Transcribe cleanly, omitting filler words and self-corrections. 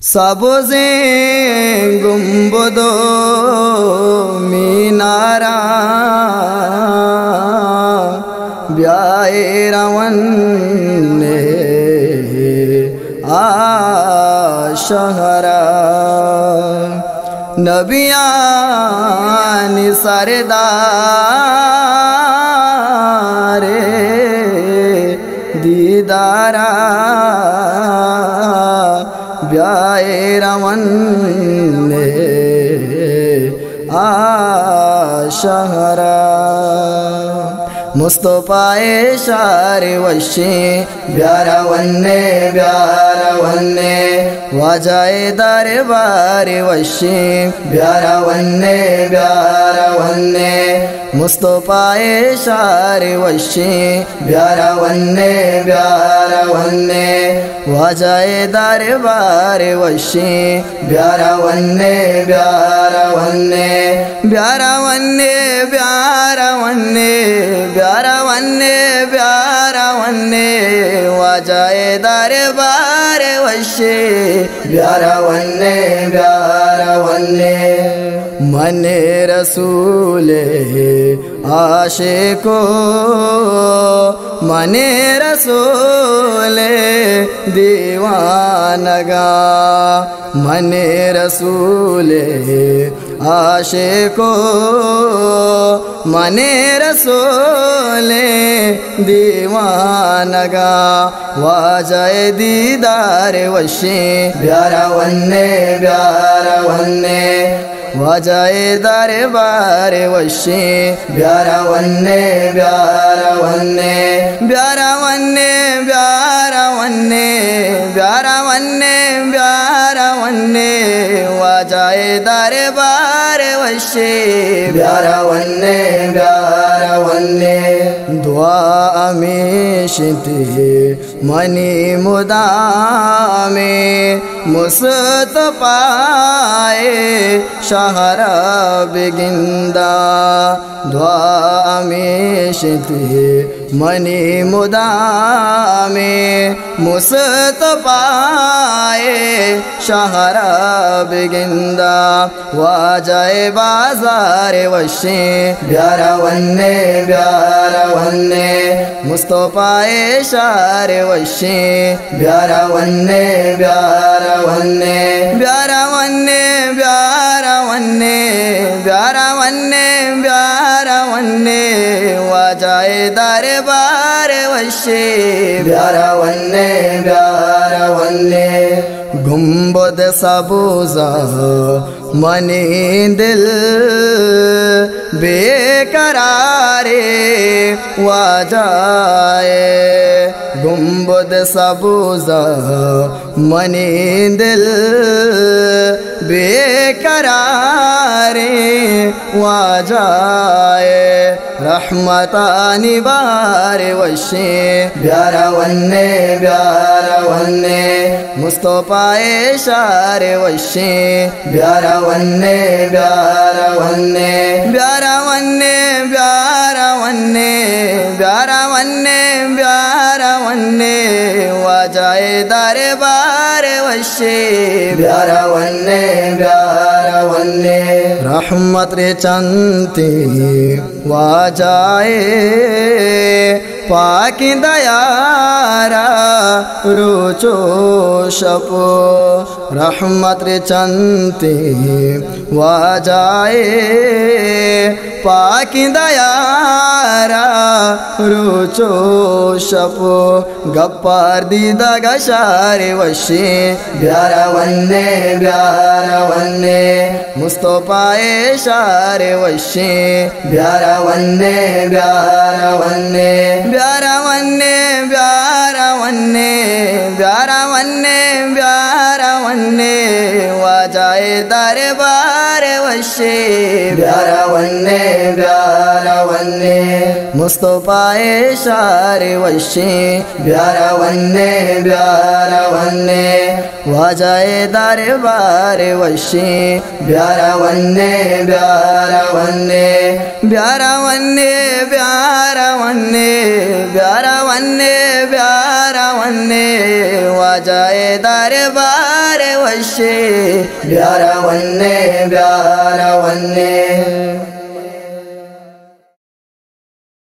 सबुज़े गुंबदो मीनारा ब्याए रवन ने आशहरा नबियान सरदारे दीदारा ब्याए रवन ने आशहरा मुस्तफ़ाए शारे वशे ब्यारा वन्ने वाजाए दरबार वशे ब्यारा वन्ने मुस्तफ़ाए शारे वशे ब्यारा वन्ने वाजाए दरबार वशे ब्यारा वन्ने वाजाए दरबार वशे ब्यारा वन्ने मने रसूले आशिको मने रसूले दीवानगा मने रसूले आशिको मने रसूले दीवानगा वाजाए दीदार वशे ब्यारा वन्ने वाजाए दरबार वशे ब्यारा वन्ने वाजाए दरबार वशे ब्यारा वन्ने दुआ अमीशते मनी मुदामे मुस्तफ़ाए शहरा बिगिंदा दुआ अमीशते मनी मुदामे मुस्तफ़ाए शहरा बिगिंदा वाजाए बाजार वशे ब्यारा वन्ने मुस्तफ़ाए शारे वशे ब्यारा वन्ने वाजाए दरबार वशे ब्यारा वन्ने गुंबद सबूजा मनी दिल बेकरारे वाजाए गुंबद सबूजा मनी दिल बेकरारे वाजाए रहमतानी बार वशे ब्यारा वन्ने मुस्तफ़ाए शारे वशे ब्यारा वन्ने वाजाए दरबार वशे ब्यारा वन्ने रहमत रे चंती वाजाए पाकि दयारा रुचो शपो रहमत रे चंती वाजाए पाकि दयारा रुचो शपो गप्पार दीदा गशारे वशे ब्यारा वन्ने मुस्तफ़ाए शारे वशे ब्यारा वन्ने वाजाए दरबार वशे ब्यारा वन्ने मुस्तफ़ाए शारे वशे ब्यारा वन्ने वाजाए दरबार वशे ब्यारा वन्ने वाजाए दरबार वशे, प्यारा वन्ने